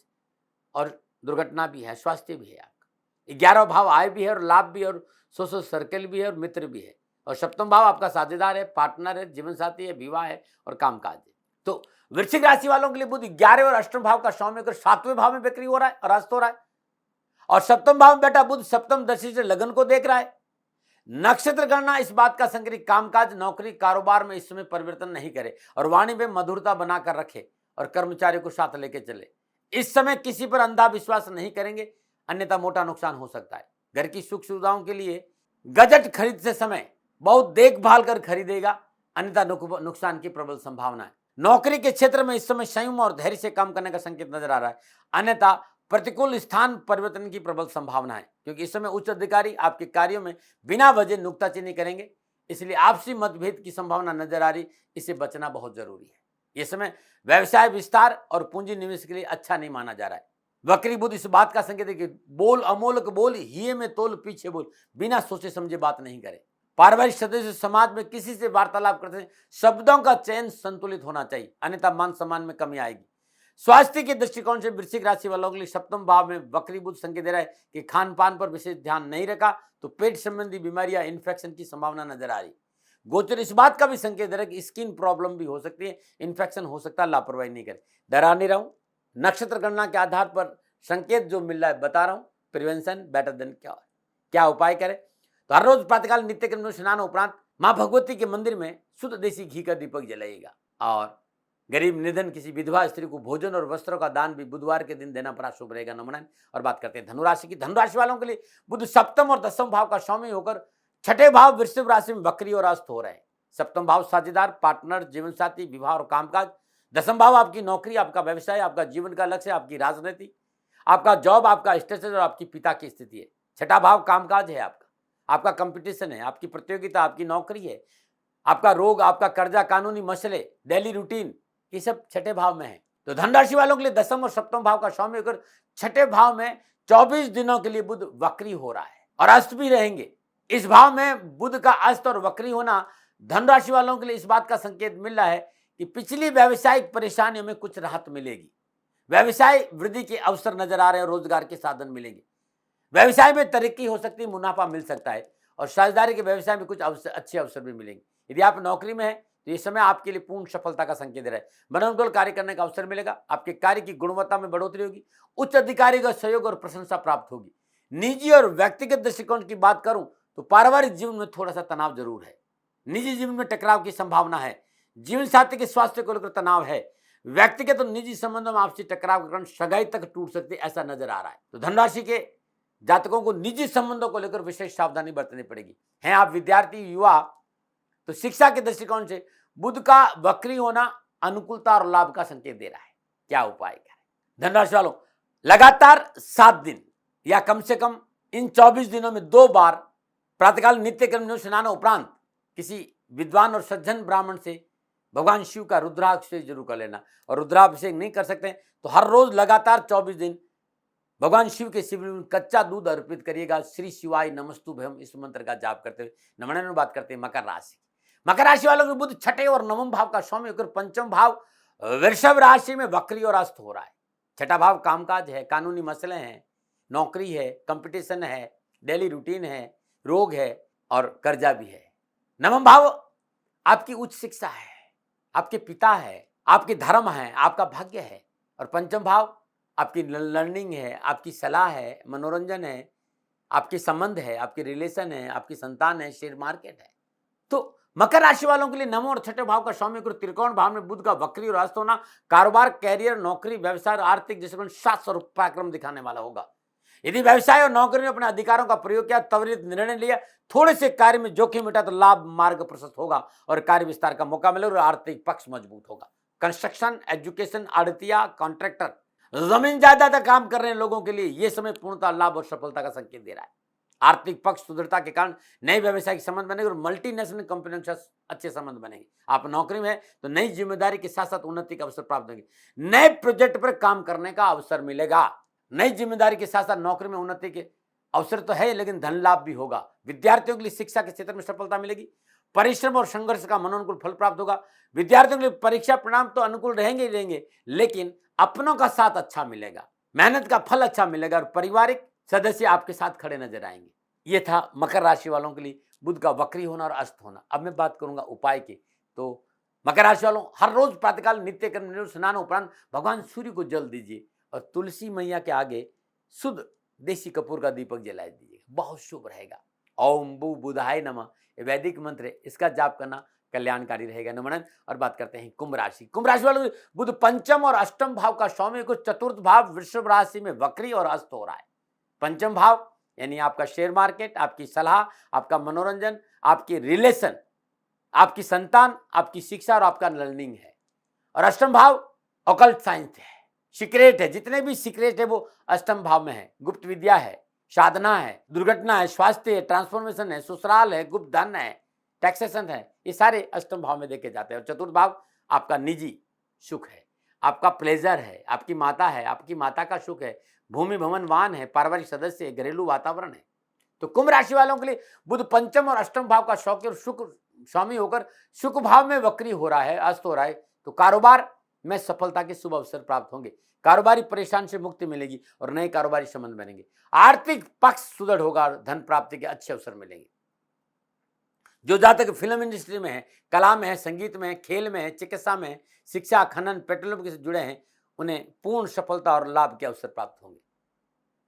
और दुर्घटना भी है, स्वास्थ्य भी है। आपका 11वां भाव आय भी है और लाभ भी है और सोशल सर्कल भी है और मित्र भी है। और सप्तम भाव आपका साझेदार है, पार्टनर है, जीवन साथी है, विवाह है और कामकाज है। तो वृश्चिक राशि वालों के लिए बुध 11वें और अष्टम भाव का स्वामी होकर 7वें भाव में वक्री हो रहा है और अस्त हो रहा है। और सप्तम भाव में बैठा बुध सप्तम दृष्टि से लगन को देख रहा है। नक्षत्र गणना इस बात का संकेत कामकाज, नौकरी, कारोबार में इस समय परिवर्तन नहीं करे और वाणी में मधुरता बनाकर रखे और कर्मचारियों को साथ लेकर चले। इस समय किसी पर अंधा विश्वास नहीं करेंगे, अन्यथा मोटा नुकसान हो सकता है। घर की सुख सुविधाओं के लिए गजट खरीद से समय बहुत देखभाल कर खरीदेगा, अन्यथा नुकसान की प्रबल संभावना है। नौकरी के क्षेत्र में इस समय संयम और धैर्य से काम करने का संकेत नजर आ रहा है, अन्यथा प्रतिकूल स्थान परिवर्तन की प्रबल संभावना है, क्योंकि इस समय उच्च अधिकारी आपके कार्यों में बिना वजह नुक्ताचीनी करेंगे, इसलिए आपसी मतभेद की संभावना नजर आ रही, इससे बचना बहुत जरूरी है। इस समय व्यवसाय विस्तार और पूंजी निवेश के लिए अच्छा नहीं माना जा रहा है। वक्री बुध इस बात का संकेत है कि बोल अमोलक बोल, हिये में तोल पीछे बोल, बिना सोचे समझे बात नहीं करे। पारिवारिक सदस्य समाज में किसी से वार्तालाप करते हैं, शब्दों का चयन संतुलित होना चाहिए, अन्यथा मान सम्मान में कमी आएगी। स्वास्थ्य के दृष्टिकोण से वृश्चिक राशि वालों के लिए सप्तम भाव में वक्री बुध संकेत दे रहा है कि खान पान पर विशेष ध्यान नहीं रखा तो पेट संबंधी बीमारियां, इन्फेक्शन की संभावना नजर आ रही। गोचर इस बात का भी संकेत दे रहा है कि स्किन प्रॉब्लम भी हो सकती है, इन्फेक्शन हो सकता है, लापरवाही नहीं करे। डरा नहीं रहूं, नक्षत्र गणना के आधार पर संकेत जो मिल रहा है बता रहा हूं, प्रिवेंशन बेटर देन क्योर। क्या उपाय करें, तो हर रोज प्रातःकाल नित्य कर्म स्नान उपरांत मां भगवती के मंदिर में शुद्ध देसी घी का दीपक जलाइएगा। और गरीब निधन किसी विधवा स्त्री को भोजन और वस्त्रों का दान भी बुधवार के दिन देना बड़ा शुभ रहेगा। नमन। और बात करते हैं धनुराशि की। धनुराशि वालों के लिए बुध सप्तम और दसम भाव का स्वामी होकर छठे भाव वृश्चिक राशि में वक्री और अस्त हो रहे हैं। सप्तम भाव साझेदार, पार्टनर, जीवन साथी, विवाह और कामकाज। दसम भाव आपकी नौकरी, आपका व्यवसाय, आपका जीवन का लक्ष्य, आपकी राजनीति, आपका जॉब, आपका स्टेटस और आपकी पिता की स्थिति है। छठा भाव कामकाज है, आपका कंपटीशन है, आपकी प्रतियोगिता, आपकी नौकरी है, आपका रोग, आपका कर्जा, कानूनी मसले, डेली रूटीन, ये सब छठे भाव में है। तो धनराशि वालों के लिए दसम और सप्तम भाव का स्वामी होकर छठे भाव में 24 दिनों के लिए बुध वक्री हो रहा है और अस्त भी रहेंगे। इस भाव में बुध का अस्त और वक्री होना धनराशि वालों के लिए इस बात का संकेत मिल रहा है कि पिछली व्यावसायिक परेशानियों में कुछ राहत मिलेगी। व्यवसाय वृद्धि के अवसर नजर आ रहे हैं, रोजगार के साधन मिलेंगे, व्यवसाय में तरक्की हो सकती है, मुनाफा मिल सकता है और साझेदारी के व्यवसाय में कुछ अच्छे अवसर भी मिलेंगे। यदि आप नौकरी में हैं तो ये समय आपके लिए पूर्ण सफलता का संकेत दे रहा है। मनोनुकूल कार्य करने का अवसर मिलेगा, आपके कार्य की गुणवत्ता में बढ़ोतरी होगी, उच्च अधिकारी का सहयोग और प्रशंसा प्राप्त होगी। निजी और व्यक्तिगत दृष्टिकोण की बात करूं तो पारिवारिक जीवन में थोड़ा सा तनाव जरूर है, निजी जीवन में टकराव की संभावना है, जीवन साथी के स्वास्थ्य को लेकर तनाव है, व्यक्तिगत और निजी संबंधों में आपसी टकराव के कारण सगाई तक टूट सकती है, ऐसा नजर आ रहा है। तो धनराशि के जातकों को निजी संबंधों को लेकर विशेष सावधानी बरतनी पड़ेगी। हैं आप विद्यार्थी, युवा, तो शिक्षा के दृष्टिकोण से बुध का वक्री होना अनुकूलता और लाभ का संकेत दे रहा है। क्या उपाय करें? धनराशि वालों, लगातार 7 दिन या कम से कम इन 24 दिनों में 2 बार प्रातःकाल नित्य कर्म स्नान उपरांत किसी विद्वान और सज्जन ब्राह्मण से भगवान शिव का रुद्राभिषेक जरूर कर लेना। और रुद्राभिषेक नहीं कर सकते तो हर रोज लगातार 24 दिन भगवान शिव के शिविर में कच्चा दूध अर्पित करिएगा। श्री शिवाय नमस्तुभ्यम इस मंत्र का जाप करते हुए। नमन बात करते हैं मकर राशि। मकर राशि वालों के बुध छठे और नवम भाव का स्वामी होकर पंचम भाव वृषभ राशि में वक्री और अस्त हो रहा है। छठा भाव कामकाज है, कानूनी मसले हैं, नौकरी है, कंपटीशन है, डेली रूटीन है, रोग है और कर्जा भी है। नवम भाव आपकी उच्च शिक्षा है, आपके पिता है, आपके धर्म है, आपका भाग्य है। और पंचम भाव आपकी लर्निंग है, आपकी सलाह है, मनोरंजन है, आपके संबंध है, आपके रिलेशन है, आपकी संतान है, शेयर मार्केट है। तो मकर राशि वालों के लिए नवम और छठे भाव का स्वामी त्रिकोण भाव में बुध का वक्री और अस्त होना कारोबार, कैरियर, नौकरी, व्यवसाय और आर्थिक दृष्टिकोण शास्त्र और पराक्रम दिखाने वाला होगा। यदि व्यवसाय और नौकरी में अपने अधिकारों का प्रयोग किया, त्वरित निर्णय लिया, थोड़े से कार्य में जोखिम उठा तो लाभ मार्ग प्रशस्त होगा और कार्य विस्तार का मौका मिलेगा और आर्थिक पक्ष मजबूत होगा। कंस्ट्रक्शन, एजुकेशन, आड़तिया, कॉन्ट्रैक्टर, जमीन जायदाद काम कर रहे हैं लोगों के लिए यह समय पूर्णतः लाभ और सफलता का संकेत दे रहा है। आर्थिक पक्ष सुदृढ़ता के कारण नए व्यवसायिक संबंध बनेंगे और मल्टीनेशनल कंपनियों के साथ अच्छे संबंध बनेंगे। आप नौकरी में हैं तो नई जिम्मेदारी के साथ साथ उन्नति का अवसर प्राप्त होंगे। नए प्रोजेक्ट पर काम करने का अवसर मिलेगा। नई जिम्मेदारी के साथ साथ नौकरी में उन्नति के अवसर तो है लेकिन धन लाभ भी होगा। विद्यार्थियों के लिए शिक्षा के क्षेत्र में सफलता मिलेगी। परिश्रम और संघर्ष का मनोनुकूल फल प्राप्त होगा। विद्यार्थियों के लिए परीक्षा परिणाम तो अनुकूल रहेंगे ही रहेंगे लेकिन अपनों का साथ अच्छा मिलेगा, मेहनत का फल अच्छा मिलेगा और पारिवारिक सदस्य आपके साथ खड़े नजर आएंगे। ये था मकर राशि वालों के लिए बुध का वक्री होना और अस्त होना। अब मैं बात करूंगा उपाय की। तो मकर राशि वालों, हर रोज प्रातःकाल नित्य कर्म स्नान उपरांत भगवान सूर्य को जल दीजिए और तुलसी मैया के आगे शुद्ध देसी कपूर का दीपक जला दीजिए, बहुत शुभ रहेगा। ओम बु बुधाय नमः वैदिक मंत्र है, इसका जाप करना कल्याणकारी रहेगा। नमन। और बात करते हैं कुंभ राशि। कुंभ राशि वालों, बुध पंचम और अष्टम भाव का स्वामी को चतुर्थ भाव वृषभ राशि में वक्री और अस्त हो रहा है। पंचम भाव यानी आपका शेयर मार्केट, आपकी सलाह, आपका मनोरंजन, आपकी रिलेशन, आपकी संतान, आपकी शिक्षा और आपका लर्निंग है। और अष्टम भाव ऑकल्ट साइंस है, सीक्रेट है, जितने भी सीक्रेट है वो अष्टम भाव में है। गुप्त विद्या है, साधना है, दुर्घटना है, स्वास्थ्य है, ट्रांसफॉर्मेशन है, ससुराल है, गुप्त धन है, टैक्सेशन है, ये सारे अष्टम भाव में देखे जाते हैं। और चतुर्थ भाव आपका निजी सुख है, आपका प्लेजर है, आपकी माता है, आपकी माता का सुख है, भूमि भवन वाहन है, पारिवारिक सदस्य है, घरेलू वातावरण है। तो कुंभ राशि वालों के लिए बुध पंचम और अष्टम भाव का शौक और सुख स्वामी होकर सुख भाव में वक्री हो रहा है, अस्त हो रहा है। तो कारोबार में सफलता के शुभ अवसर प्राप्त होंगे, कारोबारी परेशान से मुक्ति मिलेगी और नए कारोबारी संबंध बनेंगे। आर्थिक पक्ष सुदृढ़ होगा, धन प्राप्ति के अच्छे अवसर मिलेंगे। जो जातक फिल्म इंडस्ट्री में है, कला में है, संगीत में है, खेल में है, चिकित्सा में है, शिक्षा, खनन, पेट्रोलियम के से जुड़े हैं, उन्हें पूर्ण सफलता और लाभ के अवसर प्राप्त होंगे।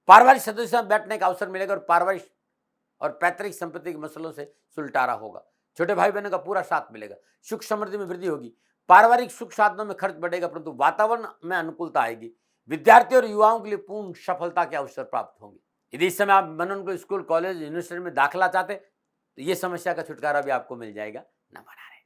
पारिवारिक सदस्यों में बैठने का अवसर मिलेगा और पारिवारिक और पैतृक संपत्ति के मसलों से सुलटारा होगा। छोटे भाई बहनों का पूरा साथ मिलेगा। सुख समृद्धि में वृद्धि होगी। पारिवारिक सुख साधनों में खर्च बढ़ेगा परंतु वातावरण में अनुकूलता आएगी। विद्यार्थियों और युवाओं के लिए पूर्ण सफलता के अवसर प्राप्त होंगे। यदि इस समय आप मनन को स्कूल, कॉलेज, यूनिवर्सिटी में दाखिला चाहते तो ये समस्या का छुटकारा भी आपको मिल जाएगा। न बना रहे।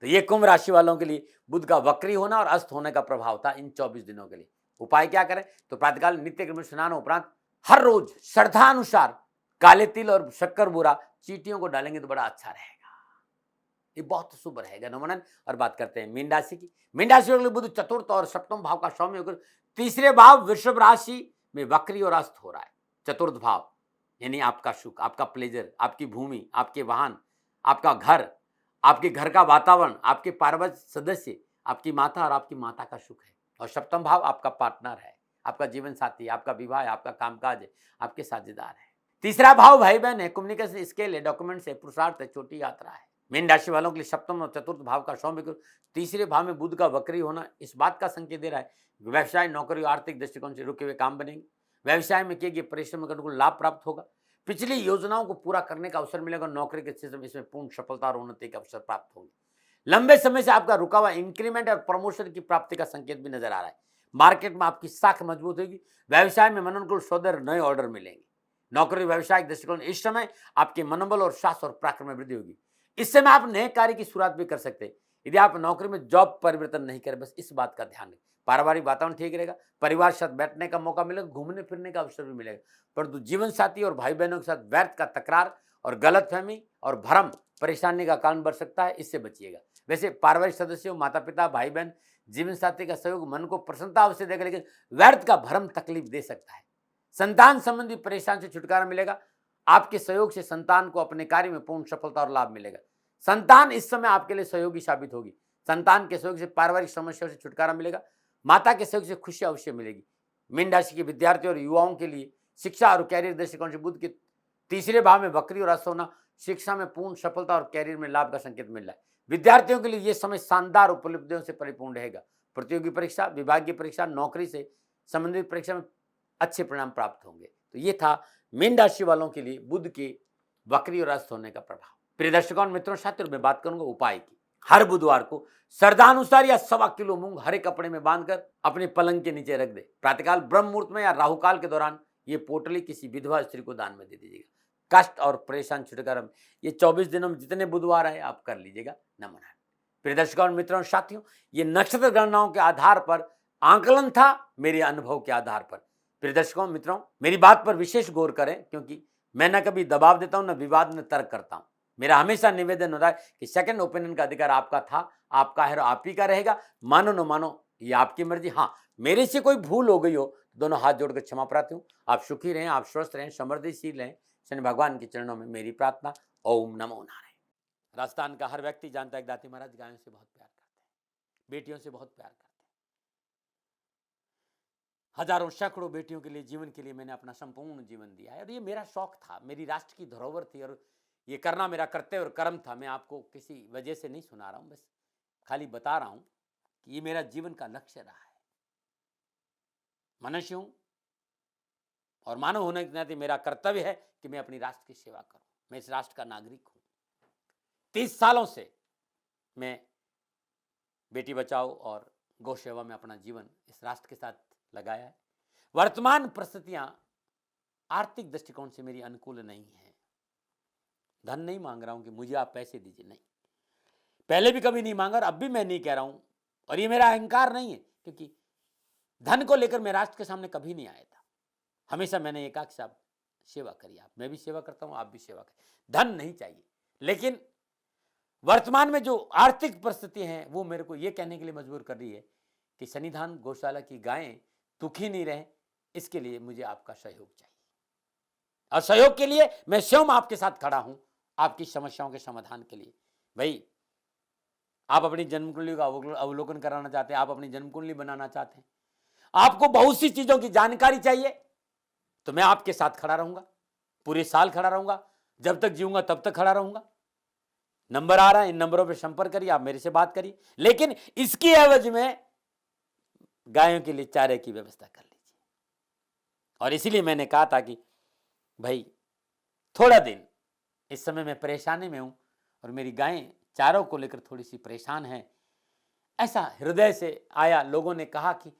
तो ये कुंभ राशि वालों के लिए बुध का वक्री होना और अस्त होने का प्रभाव था इन 24 दिनों के लिए। उपाय क्या करें? तो प्रातःकाल नित्य कर्म स्नान उपरांत हर रोज श्रद्धा अनुसार काले तिल और शक्कर बूरा चींटियों को डालेंगे तो बड़ा अच्छा रहेगा, ये बहुत शुभ रहेगा। नमन। और बात करते हैं मीन राशि की। मीन राशि वाले बुध चतुर्थ और सप्तम भाव का स्वामी होकर तीसरे भाव वृषभ राशि में वक्री और अस्त हो रहा है। चतुर्थ भाव यानी आपका सुख, आपका प्लेजर, आपकी भूमि, आपके वाहन, आपका घर, आपके घर का वातावरण, आपके पारिवारिक सदस्य, आपकी माता और आपकी माता का सुख है। और सप्तम भाव आपका पार्टनर है, आपका जीवन साथी, आपका विवाह है, आपका कामकाज है, आपके साझेदार है। तीसरा भाव भाई बहन है, कम्युनिकेशन स्किल है, डॉक्यूमेंट्स है, पुरुषार्थ है, छोटी यात्रा है। मीन राशि वालों के लिए सप्तम और चतुर्थ भाव का स्वामी तीसरे भाव में बुध का वक्री होना इस बात का संकेत दे रहा है व्यवसाय, नौकरी और आर्थिक दृष्टिकोण से रुके हुए काम बनेंगे। व्यवसाय में किए गए परिश्रम का अनुकूल लाभ प्राप्त होगा। पिछली योजनाओं को पूरा करने का अवसर मिलेगा। नौकरी के क्षेत्र में इसमें पूर्ण सफलता और उन्नति के अवसर प्राप्त होंगे। लंबे समय से आपका रुका हुआ इंक्रीमेंट और प्रमोशन की प्राप्ति का संकेत भी नजर आ रहा है। मार्केट में आपकी साख मजबूत होगी। व्यवसाय में मनोनुकूल सौदे नए ऑर्डर मिलेंगे। नौकरी व्यवसायिक दृष्टिकोण इस समय आपके मनोबल और साहस और पराक्रम में वृद्धि होगी। इस समय आप नए कार्य की शुरुआत भी कर सकते हैं। यदि आप नौकरी में जॉब परिवर्तन नहीं करें, बस इस बात का ध्यान रखें। पारिवारिक वातावरण ठीक रहेगा, परिवार के साथ बैठने का मौका मिलेगा, घूमने फिरने का अवसर भी मिलेगा। परंतु जीवन साथी और भाई बहनों के साथ व्यर्थ का तकरार और गलतफहमी और भ्रम परेशानी का कारण बन सकता है, इससे बचिएगा। वैसे पारिवारिक सदस्यों, माता पिता, भाई बहन, जीवन साथी का सहयोग मन को प्रसन्नता अवश्य देगा, लेकिन व्यर्थ का भ्रम तकलीफ दे सकता है। संतान संबंधी परेशानी से छुटकारा मिलेगा। आपके सहयोग से संतान को अपने कार्य में पूर्ण सफलता और लाभ मिलेगा। संतान इस समय आपके लिए सहयोगी साबित होगी। संतान के सहयोग से पारिवारिक समस्याओं से छुटकारा मिलेगा। माता के सहयोग से खुशी अवश्य मिलेगी। मीन राशि के विद्यार्थियों और युवाओं के लिए शिक्षा और कैरियर दृष्टिकोण से बुध के तीसरे भाव में वक्री और अस्त होना शिक्षा में पूर्ण सफलता और कैरियर में लाभ का संकेत मिल रहा है। विद्यार्थियों के लिए यह समय शानदार उपलब्धियों से परिपूर्ण रहेगा। प्रतियोगी परीक्षा, विभागीय परीक्षा, नौकरी से संबंधित परीक्षा में अच्छे परिणाम प्राप्त होंगे। तो ये था मीन राशि वालों के लिए बुध के वक्री और अस्त होने का प्रभाव। प्रिय दर्शकों मित्रों, साथियों, मैं बात करूंगा उपाय की। हर बुधवार को श्रद्धानुसार या 1.25 किलो मूंग हरे कपड़े में बांधकर अपने पलंग के नीचे रख दे। प्रातःकाल ब्रह्म मुहूर्त में या राहुकाल के दौरान ये पोटली किसी विधवा स्त्री को दान में दे दीजिएगा। कष्ट और परेशान छुटकारा ये 24 दिनों में जितने बुधवार है आप कर लीजिएगा। नमन। प्रिय दर्शकों मित्रों, साथियों, ये नक्षत्र गणनाओं के आधार पर आंकलन था, मेरे अनुभव के आधार पर। प्रिय दर्शकों मित्रों, मेरी बात पर विशेष गौर करें, क्योंकि मैं न कभी दबाव देता हूं, न विवाद में तर्क करता हूं। मेरा हमेशा निवेदन होता है कि सेकंड ओपिनियन का अधिकार आपका था, आपका है और आप ही का रहेगा। मानो न मानो ये आपकी मर्जी। हाँ, मेरे से कोई भूल हो गई हो, दोनों हाथ जोड़कर क्षमा प्रार्थी हूँ। आप सुखी रहें, आप स्वस्थ रहें, समृद्धिशील रहें। शनि भगवान के चरणों में मेरी प्रार्थना। ओम नमो नारायण। राजस्थान का हर व्यक्ति जानता है दाती महाराज गायों से बहुत प्यार करते हैं, बेटियों से बहुत प्यार करते हैं। हजारों सैकड़ों बेटियों के लिए, जीवन के लिए मैंने अपना संपूर्ण जीवन दिया है और ये मेरा शौक था, मेरी राष्ट्र की धरोहर थी और ये करना मेरा कर्तव्य और कर्म था। मैं आपको किसी वजह से नहीं सुना रहा हूं, बस खाली बता रहा हूं कि ये मेरा जीवन का लक्ष्य रहा है। मनुष्य हूं और मानव होने के नाते मेरा कर्तव्य है कि मैं अपनी राष्ट्र की सेवा करूं। मैं इस राष्ट्र का नागरिक हूं। 30 सालों से मैं बेटी बचाओ और गौ सेवा में अपना जीवन इस राष्ट्र के साथ लगाया है। वर्तमान परिस्थितियां आर्थिक दृष्टिकोण से मेरी अनुकूल नहीं है। धन नहीं मांग रहा हूं कि मुझे आप पैसे दीजिए, नहीं, पहले भी कभी नहीं मांगा और अब भी मैं नहीं कह रहा हूं। और ये मेरा अहंकार नहीं है, क्योंकि धन को लेकर मैं राष्ट्र के सामने कभी नहीं आया था। हमेशा मैंने एक आख साहब सेवा करी, आप, मैं भी सेवा करता हूं, आप भी सेवा करें। धन नहीं चाहिए, लेकिन वर्तमान में जो आर्थिक परिस्थिति है वो मेरे को ये कहने के लिए मजबूर कर रही है कि सन्निधान गौशाला की गायें दुखी नहीं रहे, इसके लिए मुझे आपका सहयोग चाहिए। और सहयोग के लिए मैं स्वयं आपके साथ खड़ा हूं, आपकी समस्याओं के समाधान के लिए। भाई, आप अपनी जन्म कुंडली का अवलोकन कराना चाहते हैं, आप अपनी जन्म कुंडली बनाना चाहते हैं, आपको बहुत सी चीजों की जानकारी चाहिए, तो मैं आपके साथ खड़ा रहूंगा, पूरे साल खड़ा रहूंगा, जब तक जीऊंगा तब तक खड़ा रहूंगा। नंबर आ रहा है, इन नंबरों पर संपर्क करिए, आप मेरे से बात करिए, लेकिन इसकी एवज में गायों के लिए चारे की व्यवस्था कर लीजिए। और इसीलिए मैंने कहा था कि भाई थोड़ा दिन, इस समय मैं परेशानी में हूं और मेरी गायें चारों को लेकर थोड़ी सी परेशान है। ऐसा हृदय से आया, लोगों ने कहा कि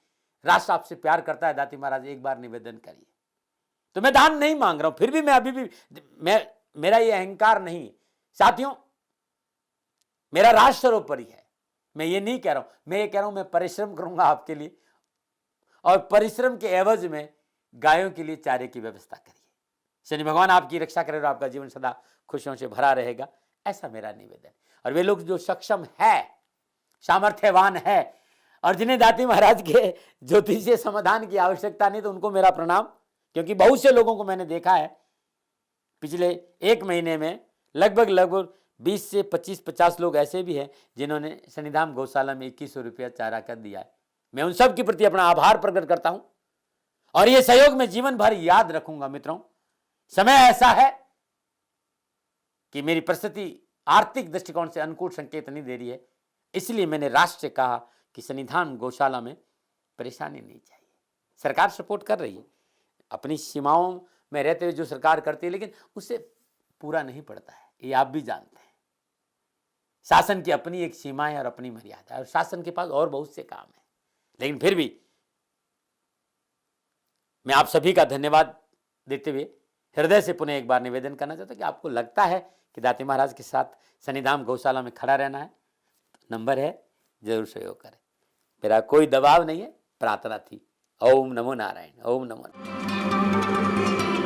राष्ट्र आपसे प्यार करता है दाती महाराज, एक बार निवेदन करिए। तो मैं दान नहीं मांग रहा हूं, फिर भी मैं अभी भी मेरा ये अहंकार नहीं। साथियों, मेरा राष्ट्र सर्वोपरि है। मैं ये नहीं कह रहा हूं, मैं ये कह रहा हूं मैं परिश्रम करूंगा आपके लिए, और परिश्रम के एवज में गायों के लिए चारे की व्यवस्था करिए। शनि भगवान आपकी रक्षा करे और आपका जीवन सदा खुशियों से भरा रहेगा, ऐसा मेरा निवेदन। और वे लोग जो सक्षम है, सामर्थ्यवान है और जिन्हें दाती महाराज के ज्योतिषीय समाधान की आवश्यकता नहीं, तो उनको मेरा प्रणाम। क्योंकि बहुत से लोगों को मैंने देखा है पिछले 1 महीने में, लगभग 20 से 25-50 लोग ऐसे भी हैं जिन्होंने सन्निधान गौशाला में 2100 रुपया चारा कर दिया है। मैं उन सब के प्रति अपना आभार प्रकट करता हूं और यह सहयोग में जीवन भर याद रखूंगा। मित्रों, समय ऐसा है कि मेरी परिस्थिति आर्थिक दृष्टिकोण से अनुकूल संकेत नहीं दे रही है, इसलिए मैंने राष्ट्र से कहा कि सन्निधान गौशाला में परेशानी नहीं चाहिए। सरकार सपोर्ट कर रही है, अपनी सीमाओं में रहते हुए जो सरकार करती है, लेकिन उससे पूरा नहीं पड़ता है, ये आप भी जानते हैं। शासन की अपनी एक सीमा है और अपनी मर्यादा है, और शासन के पास और बहुत से काम है। लेकिन फिर भी मैं आप सभी का धन्यवाद देते हुए हृदय से पुनः एक बार निवेदन करना चाहता हूं कि आपको लगता है कि दाती महाराज के साथ शनिधाम गौशाला में खड़ा रहना है, तो नंबर है, जरूर सहयोग करें। मेरा कोई दबाव नहीं है, प्रार्थना थी। ओम नमो नारायण, ओम नमो नारायण।